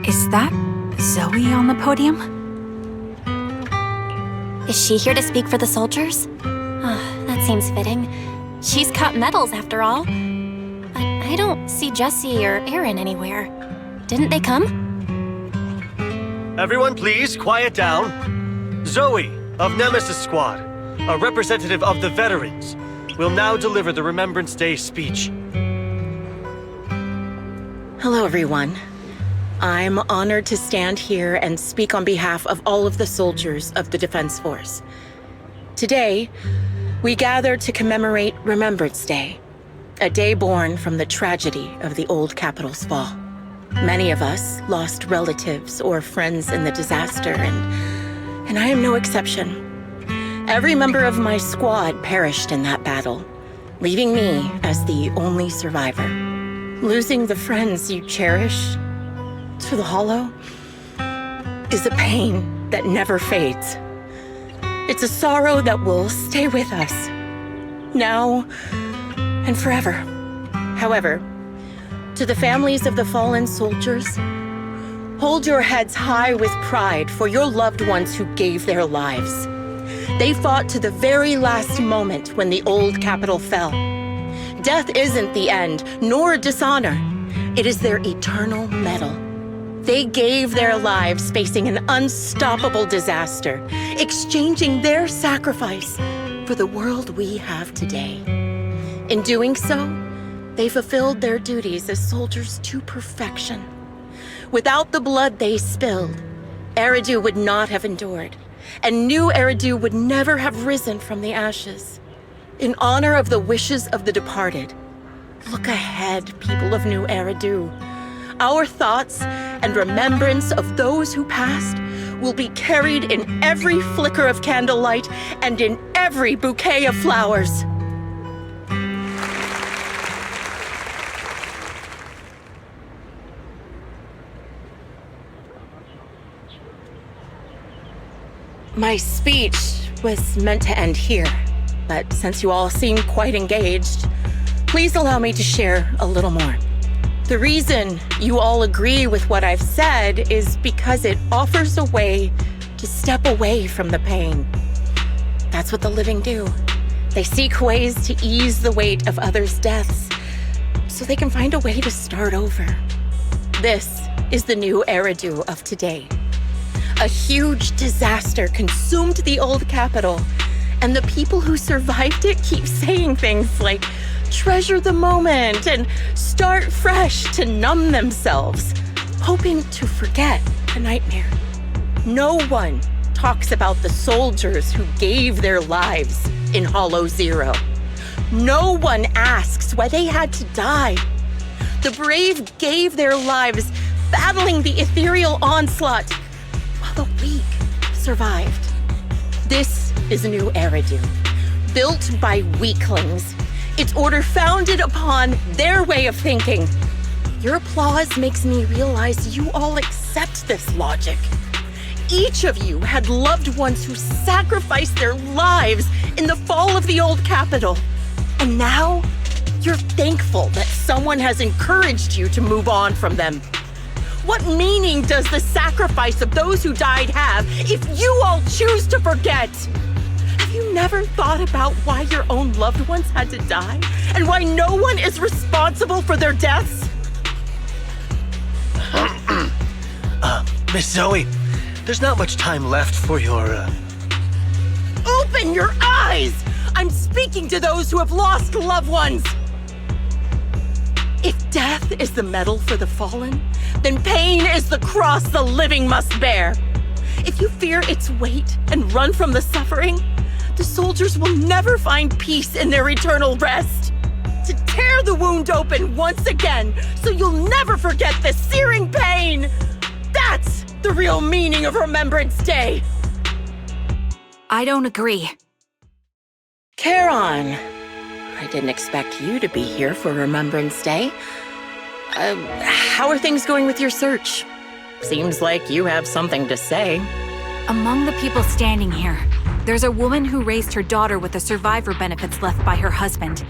Is that Zoe on the podium? Is she here to speak for the soldiers? That seems fitting. She's got medals after all. But I don't see Jesse or Aaron anywhere. Didn't they come? Everyone please, quiet down. Zoe, of Nemesis Squad, a representative of the veterans, will now deliver the Remembrance Day speech. Hello, everyone. I'm honored to stand here and speak on behalf of all of the soldiers of the Defense Force. Today, we gather to commemorate Remembrance Day, a day born from the tragedy of the old capital's fall. Many of us lost relatives or friends in the disaster, and I am no exception. Every member of my squad perished in that battle, leaving me as the only survivor. Losing the friends you cherish to the Hollow is a pain that never fades. It's a sorrow that will stay with us, now and forever. However, to the families of the fallen soldiers, hold your heads high with pride for your loved ones who gave their lives. They fought to the very last moment when the old capital fell. Death isn't the end, nor dishonor. It is their eternal medal. They gave their lives facing an unstoppable disaster, exchanging their sacrifice for the world we have today. In doing so, they fulfilled their duties as soldiers to perfection. Without the blood they spilled, Eridu would not have endured, and new Eridu would never have risen from the ashes. In honor of the wishes of the departed, look ahead, people of New Eridu. Our thoughts and remembrance of those who passed will be carried in every flicker of candlelight and in every bouquet of flowers. My speech was meant to end here, but since you all seem quite engaged, please allow me to share a little more. The reason you all agree with what I've said is because it offers a way to step away from the pain. That's what the living do. They seek ways to ease the weight of others' deaths so they can find a way to start over. This is the new Eridu of today. A huge disaster consumed the old capital, and the people who survived it keep saying things like, treasure the moment and start fresh to numb themselves, hoping to forget the nightmare. No one talks about the soldiers who gave their lives in Hollow Zero. No one asks why they had to die. The brave gave their lives battling the ethereal onslaught, while the weak survived. This is New Eridu, built by weaklings. Its order founded upon their way of thinking. Your applause makes me realize you all accept this logic. Each of you had loved ones who sacrificed their lives in the fall of the old capital. And now, you're thankful that someone has encouraged you to move on from them. What meaning does the sacrifice of those who died have if you all choose to forget? Have you never thought about why your own loved ones had to die? And why no one is responsible for their deaths? Miss Zoe, there's not much time left for your, Open your eyes! I'm speaking to those who have lost loved ones! If death is the medal for the fallen, then pain is the cross the living must bear. If you fear its weight and run from the suffering, the soldiers will never find peace in their eternal rest. To tear the wound open once again, so you'll never forget the searing pain. That's the real meaning of Remembrance Day. I don't agree. Charon, I didn't expect you to be here for Remembrance Day. How are things going with your search? Seems like you have something to say. Among the people standing here, there's a woman who raised her daughter with the survivor benefits left by her husband.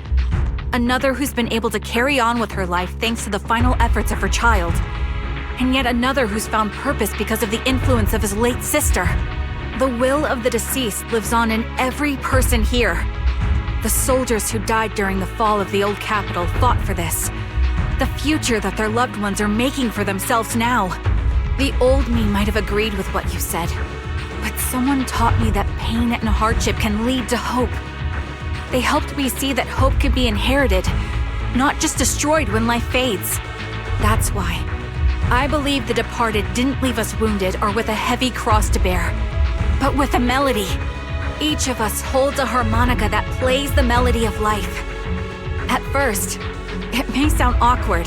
Another who's been able to carry on with her life thanks to the final efforts of her child. and yet another who's found purpose because of the influence of his late sister. The will of the deceased lives on in every person here. The soldiers who died during the fall of the old capital fought for this. The future that their loved ones are making for themselves now. The old me might have agreed with what you said, but someone taught me that pain and hardship can lead to hope. They helped me see that hope could be inherited, not just destroyed when life fades. That's why I believe the departed didn't leave us wounded or with a heavy cross to bear, but with a melody. Each of us holds a harmonica that plays the melody of life. At first, it may sound awkward,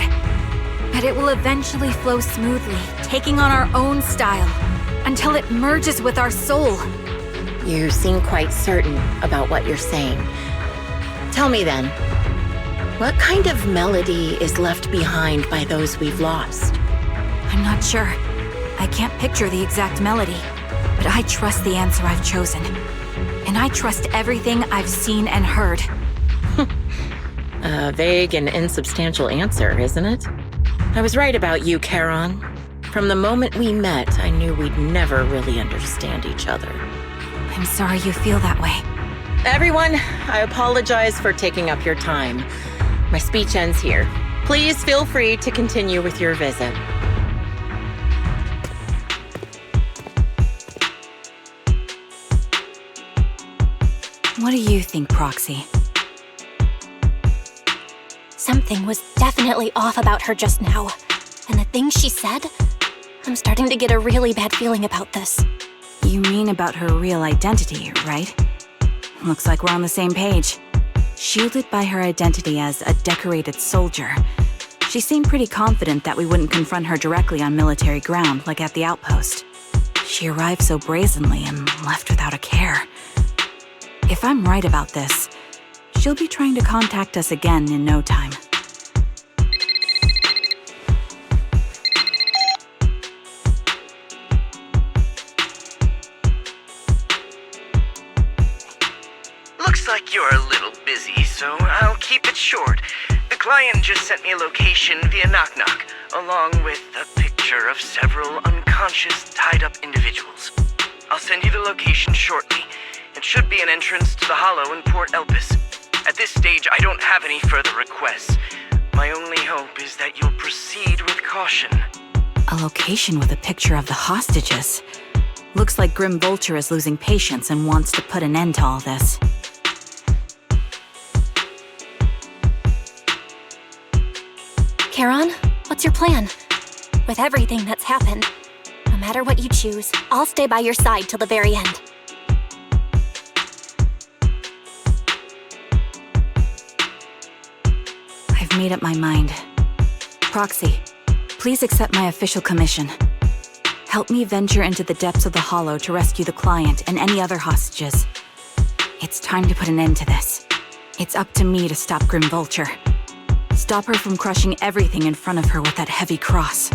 but it will eventually flow smoothly, taking on our own style, until it merges with our soul. You seem quite certain about what you're saying. Tell me then, what kind of melody is left behind by those we've lost? I'm not sure. I can't picture the exact melody, but I trust the answer I've chosen. And I trust everything I've seen and heard. A vague and insubstantial answer, isn't it? I was right about you, Charon. From the moment we met, I knew we'd never really understand each other. I'm sorry you feel that way. Everyone, I apologize for taking up your time. My speech ends here. Please feel free to continue with your visit. What do you think, Proxy? Something was definitely off about her just now. And the things she said, I'm starting to get a really bad feeling about this. You mean about her real identity, right? Looks like we're on the same page. Shielded by her identity as a decorated soldier, she seemed pretty confident that we wouldn't confront her directly on military ground like at the outpost. She arrived so brazenly and left without a care. If I'm right about this, she'll be trying to contact us again in no time. Looks like you're a little busy, so I'll keep it short. The client just sent me a location via Knock Knock, along with a picture of several unconscious, tied-up individuals. I'll send you the location shortly. It should be an entrance to the Hollow in Port Elpis. At this stage, I don't have any further requests. My only hope is that you'll proceed with caution. A location with a picture of the hostages. Looks like Grim Vulture is losing patience and wants to put an end to all this. Charon, what's your plan? With everything that's happened, no matter what you choose, I'll stay by your side till the very end. I've made up my mind. Proxy, please accept my official commission. Help me venture into the depths of the Hollow to rescue the client and any other hostages. It's time to put an end to this. It's up to me to stop Grim Vulture. Stop her from crushing everything in front of her with that heavy cross.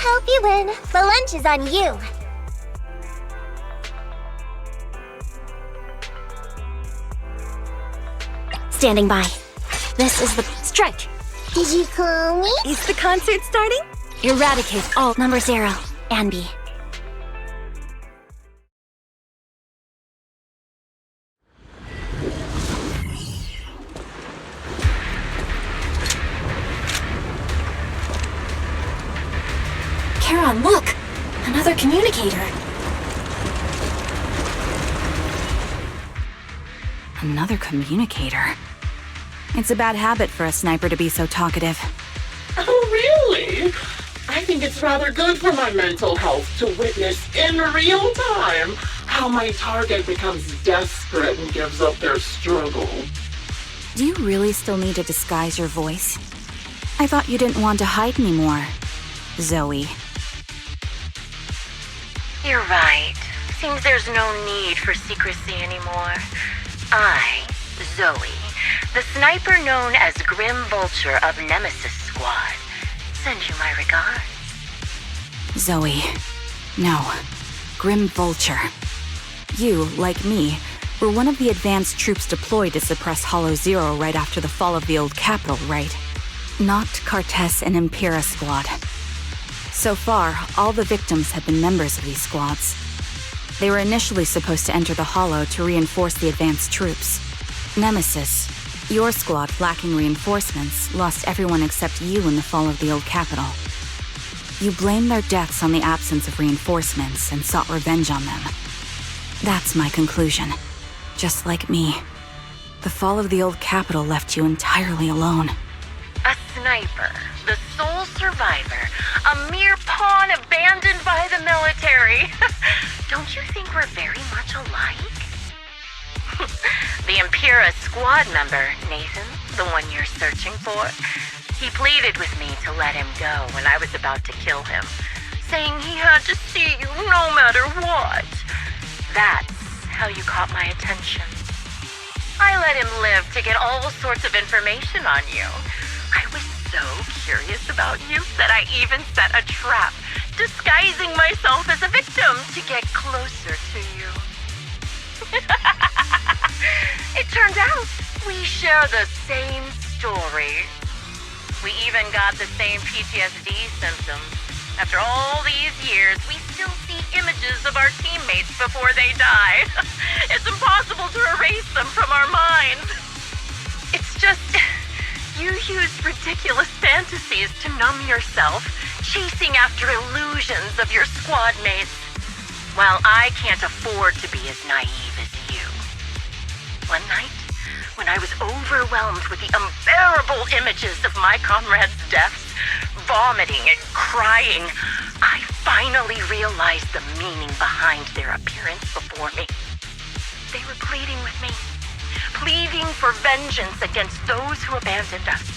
help you win. The lunch is on you. Standing by. This is the strike. Did you call me? Is the concert starting? Eradicate all number 0 and B. Charon, look! Another communicator. Another communicator. It's a bad habit for a sniper to be so talkative. Oh, really? I think it's rather good for my mental health to witness in real time how my target becomes desperate and gives up their struggle. Do you really still need to disguise your voice? I thought you didn't want to hide anymore, Zoe. You're right. Seems there's no need for secrecy anymore. I, Zoe, the sniper known as Grim Vulture of Nemesis Squad, send you my regards. Zoe. No. Grim Vulture. You, like me, were one of the advanced troops deployed to suppress Hollow Zero right after the fall of the old capital, right? Not Cartes and Impera Squad. So far, all the victims have been members of these squads. They were initially supposed to enter the Hollow to reinforce the advanced troops. Nemesis, your squad, lacking reinforcements, lost everyone except you in the fall of the old capital. You blamed their deaths on the absence of reinforcements and sought revenge on them. That's my conclusion. Just like me. The fall of the old capital left you entirely alone. A sniper, the sole survivor, a mere pawn abandoned by the military. Don't you think we're very much alike? The Impera squad member, Nathan, the one you're searching for, he pleaded with me to let him go when I was about to kill him, saying he had to see you no matter what. That's how you caught my attention. I let him live to get all sorts of information on you. I was so curious about you that I even set a trap, disguising myself as a victim to get closer to you. It turned out we share the same story. We even got the same PTSD symptoms. After all these years, we still see images of our teammates before they die. It's impossible to erase them from our minds. It's just, you use ridiculous fantasies to numb yourself, chasing after illusions of your squad mates, while I can't afford to be as naive as you. One night, when I was overwhelmed with the unbearable images of my comrades' deaths, vomiting and crying, I finally realized the meaning behind their appearance before me. They were pleading with me, pleading for vengeance against those who abandoned us,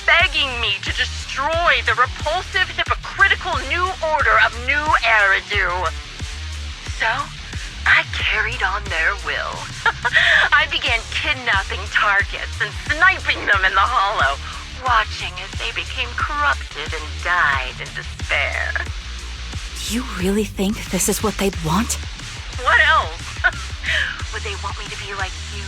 begging me to destroy the repulsive, hypocritical new order of New Eridu. So, I carried on their will. I began kidnapping targets and sniping them in the Hollow, watching as they became corrupted and died in despair. Do you really think this is what they'd want? What else? Would they want me to be like you,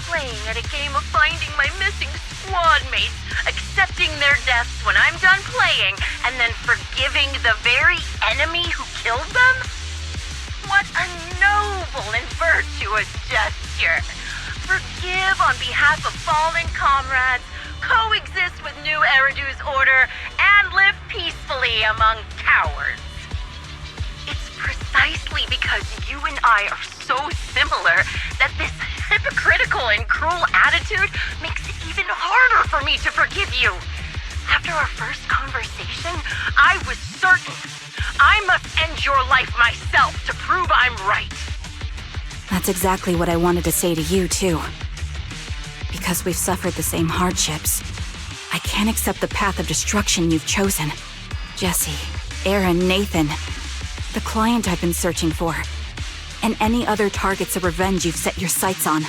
playing at a game of finding my missing squad mates, accepting their deaths when I'm done playing, and then forgiving the very enemy who killed them? What a noble and virtuous gesture! Forgive on behalf of fallen comrades, coexist with New Eridu's order, and live peacefully among cowards. It's precisely because you and I are so similar that this hypocritical and cruel attitude makes it even harder for me to forgive you. After our first conversation, I was certain I must end your life myself to prove I'm right. That's exactly what I wanted to say to you, too. Because we've suffered the same hardships, I can't accept the path of destruction you've chosen. Jesse, Aaron, Nathan, the client I've been searching for, and any other targets of revenge you've set your sights on.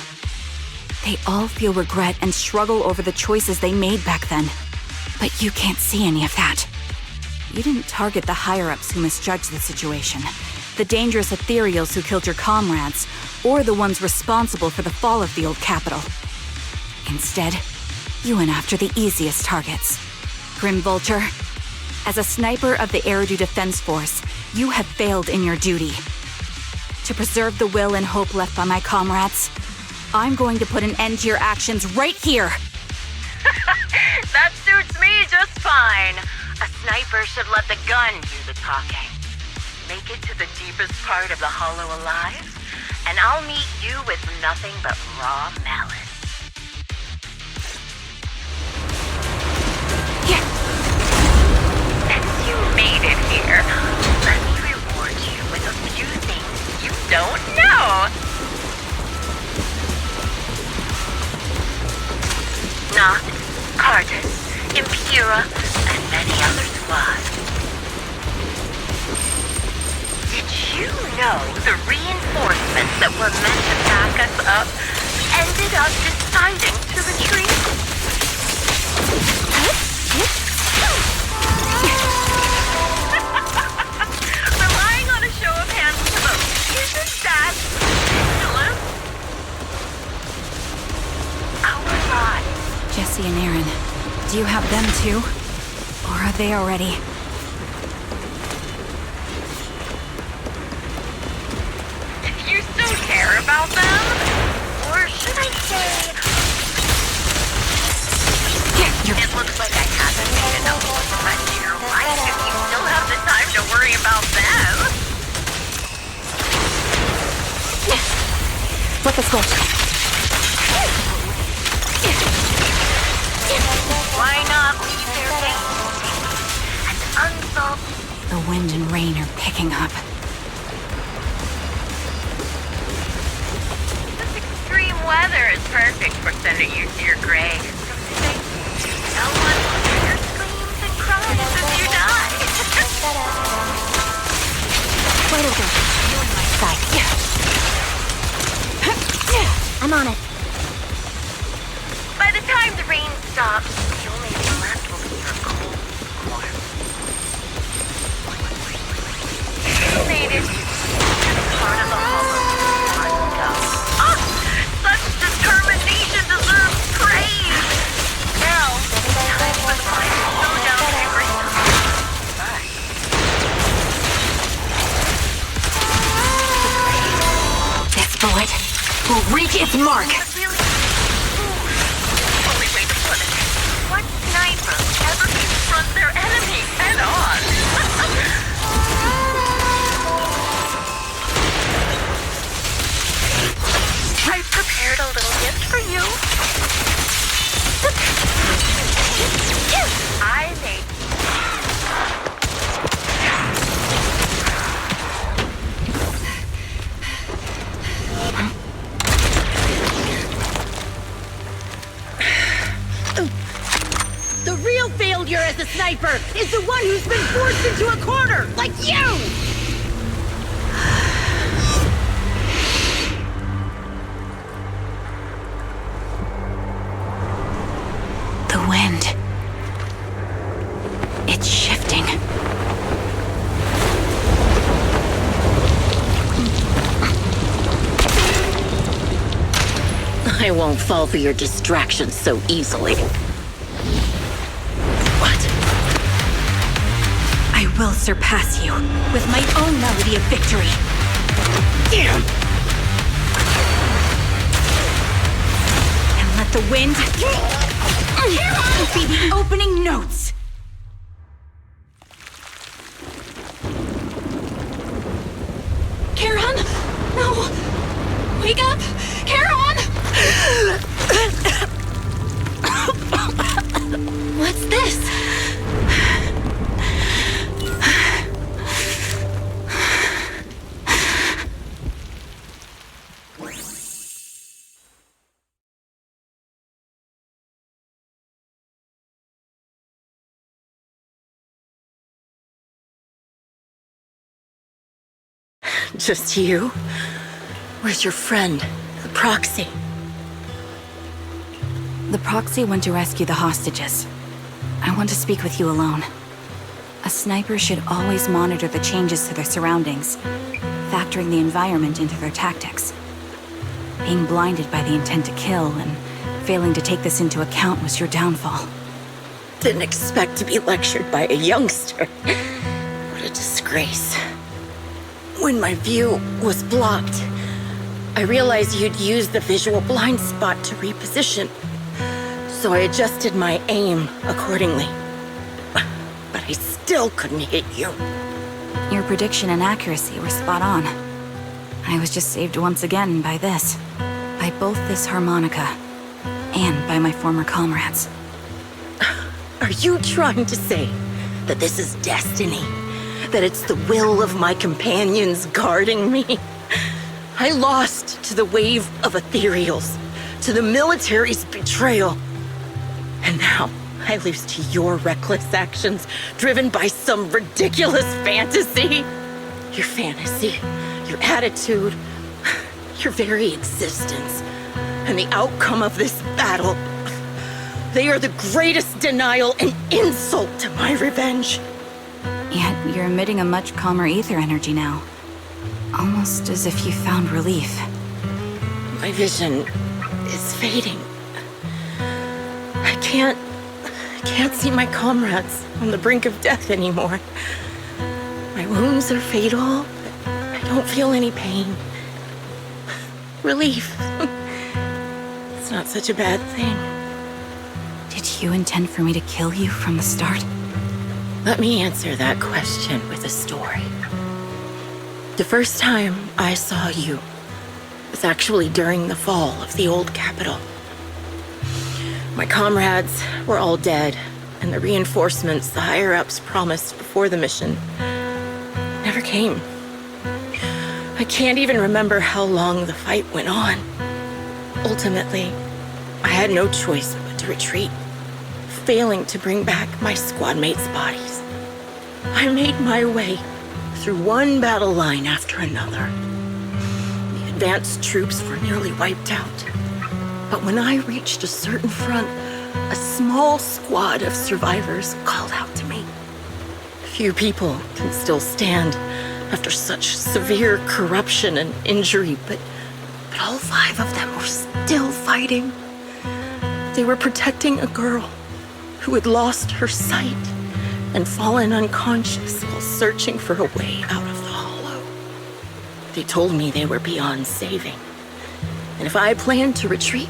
They all feel regret and struggle over the choices they made back then. But you can't see any of that. You didn't target the higher-ups who misjudged the situation, the dangerous ethereals who killed your comrades, or the ones responsible for the fall of the old capital. Instead, you went after the easiest targets. Grim Vulture, as a sniper of the Eridu Defense Force, you have failed in your duty. To preserve the will and hope left by my comrades, I'm going to put an end to your actions right here! That suits me just fine. A sniper should let the gun do the talking. Make it to the deepest part of the Hollow alive, and I'll meet you with nothing but raw malice. Since you made it here, let me reward you with a few things you don't know. Noct, Cartus, Impura, and many other squads. Did you know the reinforcements that were meant to back us up ended up deciding to retreat? Relying on a show of hands to vote, isn't that ridiculous? Our lives. Jesse and Aaron, do you have them too? Or are they already? You still care about them? Or should I say... It looks like I haven't made enough of a threat to your life if you still have the time to worry about them. Let us go. Why not leave their games and unsolved... The wind and rain are picking up. This extreme weather is perfect for sending you to your grave. No one will hear your screams and cries as you die. Wait, Hugo. You on my side. I'm on it. By the time the rain stops, the only thing left will be your cold corpse. You made it to the heart of the hollow months ago. Ah! Such determination deserves praise! Now, time for the final showdown to be reached. This bullet will reach its mark. Only way to put it. What sniper ever confront their enemy head on? I prepared a little gift for you. I made... The real failure as a sniper is the one who's been forced into a corner, like you! The wind. It's shifting. I won't fall for your distractions so easily. What? I will surpass you with my own melody of victory. Damn! And let the wind be the opening notes. Charon? No! Wake up! Charon! What's this? Just you? Where's your friend, the proxy? The proxy went to rescue the hostages. I want to speak with you alone. A sniper should always monitor the changes to their surroundings, factoring the environment into their tactics. Being blinded by the intent to kill and failing to take this into account was your downfall. Didn't expect to be lectured by a youngster. What a disgrace. When my view was blocked, I realized you'd used the visual blind spot to reposition, so I adjusted my aim accordingly. But I still couldn't hit you. Your prediction and accuracy were spot on. I was just saved once again by this. By both this harmonica, and by my former comrades. Are you trying to say that this is destiny? That it's the will of my companions guarding me? I lost to the wave of ethereals, to the military's betrayal. And now I lose to your reckless actions, driven by some ridiculous fantasy. Your fantasy, your attitude, your very existence, and the outcome of this battle. They are the greatest denial and insult to my revenge. Yet you're emitting a much calmer ether energy now. Almost as if you found relief. My vision is fading. I can't see my comrades on the brink of death anymore. My wounds are fatal, but I don't feel any pain. Relief. It's not such a bad thing. Did you intend for me to kill you from the start? Let me answer that question with a story. The first time I saw you was actually during the fall of the old capital. My comrades were all dead, and the reinforcements the higher-ups promised before the mission never came. I can't even remember how long the fight went on. Ultimately, I had no choice but to retreat, failing to bring back my squad mates' bodies. I made my way through one battle line after another. The advanced troops were nearly wiped out. But when I reached a certain front, a small squad of survivors called out to me. Few people can still stand after such severe corruption and injury, but all 5 of them were still fighting. They were protecting a girl who had lost her sight and fallen unconscious while searching for a way out of the hollow. They told me they were beyond saving, and if I planned to retreat,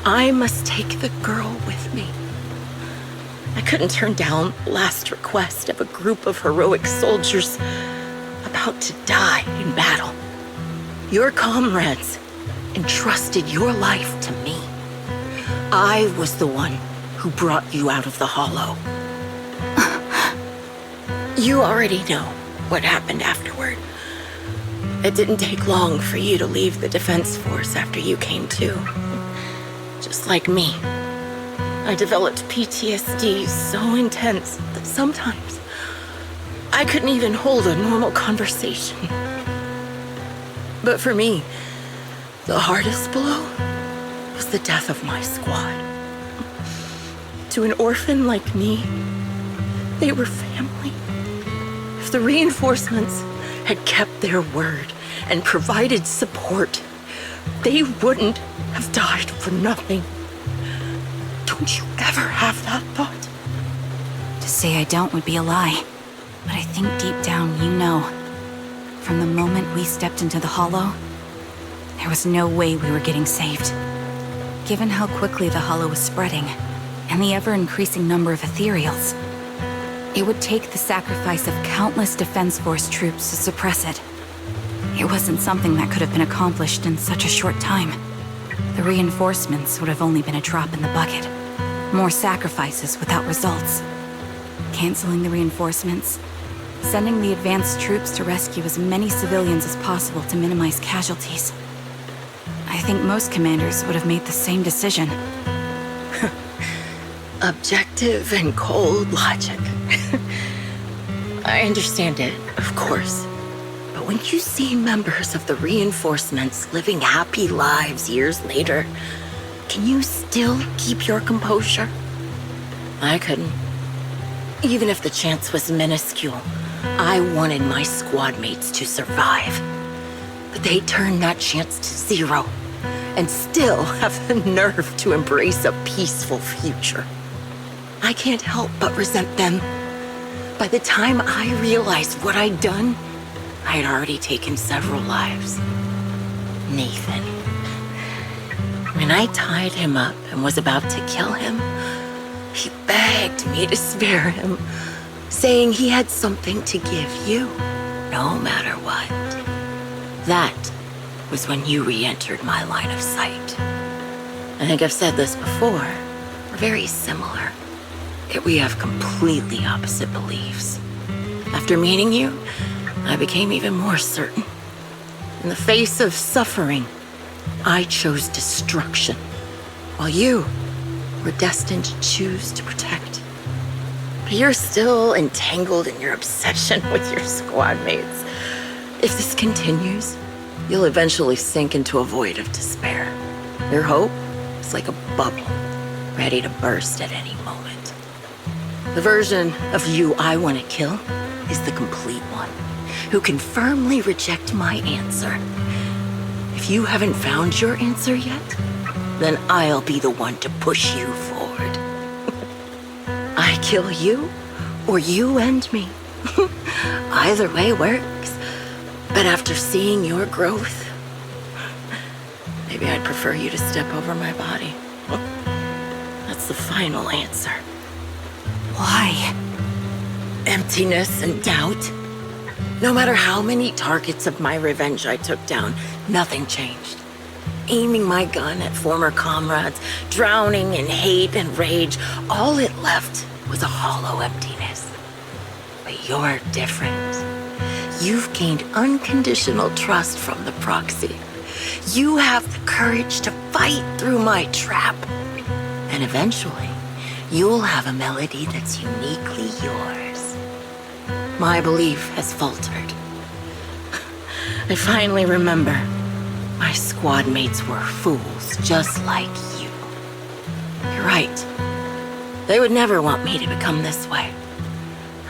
I must take the girl with me. I couldn't turn down the last request of a group of heroic soldiers about to die in battle. Your comrades entrusted your life to me. I was the one who brought you out of the hollow. You already know what happened afterward. It didn't take long for you to leave the Defense Force after you came to. Just like me, I developed PTSD so intense that sometimes I couldn't even hold a normal conversation. But for me, the hardest blow was the death of my squad. To an orphan like me, they were family. If the reinforcements had kept their word and provided support, they wouldn't have died for nothing. Don't you ever have that thought? To say I don't would be a lie. But I think deep down you know. From the moment we stepped into the hollow, there was no way we were getting saved. Given how quickly the hollow was spreading, and the ever-increasing number of ethereals, it would take the sacrifice of countless Defense Force troops to suppress it. It wasn't something that could have been accomplished in such a short time. The reinforcements would have only been a drop in the bucket. More sacrifices without results. Canceling the reinforcements, sending the advanced troops to rescue as many civilians as possible to minimize casualties. I think most commanders would have made the same decision. Objective and cold logic. I understand it, of course. But when you see members of the reinforcements living happy lives years later, can you still keep your composure? I couldn't. Even if the chance was minuscule, I wanted my squad mates to survive. But they turned that chance to zero, and still have the nerve to embrace a peaceful future. I can't help but resent them. By the time I realized what I'd done, I had already taken several lives. Nathan. When I tied him up and was about to kill him, he begged me to spare him, saying he had something to give you, no matter what. That was when you re-entered my line of sight. I think I've said this before. We're very similar, yet we have completely opposite beliefs. After meeting you, I became even more certain. In the face of suffering, I chose destruction, while you were destined to choose to protect. But you're still entangled in your obsession with your squad mates. If this continues, you'll eventually sink into a void of despair. Your hope is like a bubble, ready to burst at any moment. The version of you I want to kill is the complete one, who can firmly reject my answer. If you haven't found your answer yet, then I'll be the one to push you forward. I kill you, or you end me. Either way works. But after seeing your growth, maybe I'd prefer you to step over my body. That's the final answer. Why? Emptiness and doubt. No matter how many targets of my revenge I took down, nothing changed. Aiming my gun at former comrades, drowning in hate and rage, all it left was a hollow emptiness. But you're different. You've gained unconditional trust from the proxy. You have the courage to fight through my trap. And eventually, you'll have a melody that's uniquely yours. My belief has faltered. I finally remember. My squad mates were fools just like you. You're right. They would never want me to become this way.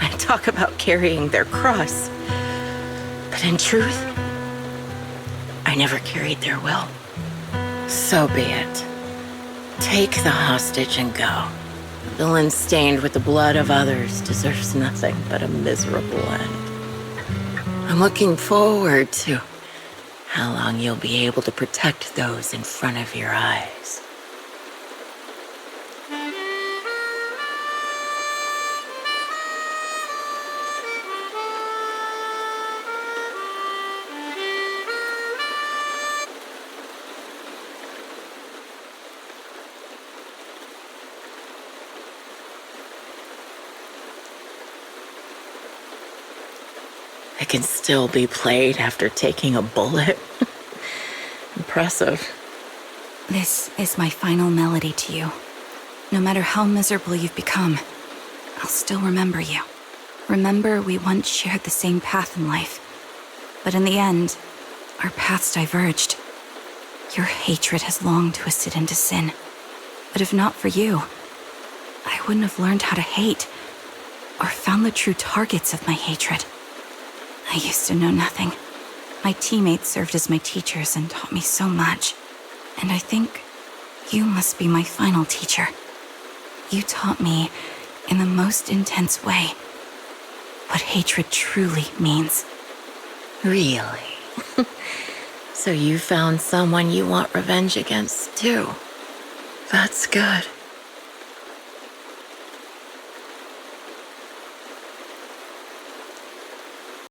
I talk about carrying their cross. But in truth, I never carried their will. So be it. Take the hostage and go. A villain stained with the blood of others deserves nothing but a miserable end. I'm looking forward to how long you'll be able to protect those in front of your eyes. It can still be played after taking a bullet. Impressive. This is my final melody to you. No matter how miserable you've become, I'll still remember you. Remember we once shared the same path in life. But in the end, our paths diverged. Your hatred has long twisted into sin. But if not for you, I wouldn't have learned how to hate, or found the true targets of my hatred. I used to know nothing. My teammates served as my teachers and taught me so much. And I think you must be my final teacher. You taught me, in the most intense way, what hatred truly means. Really? So you found someone you want revenge against, too. That's good.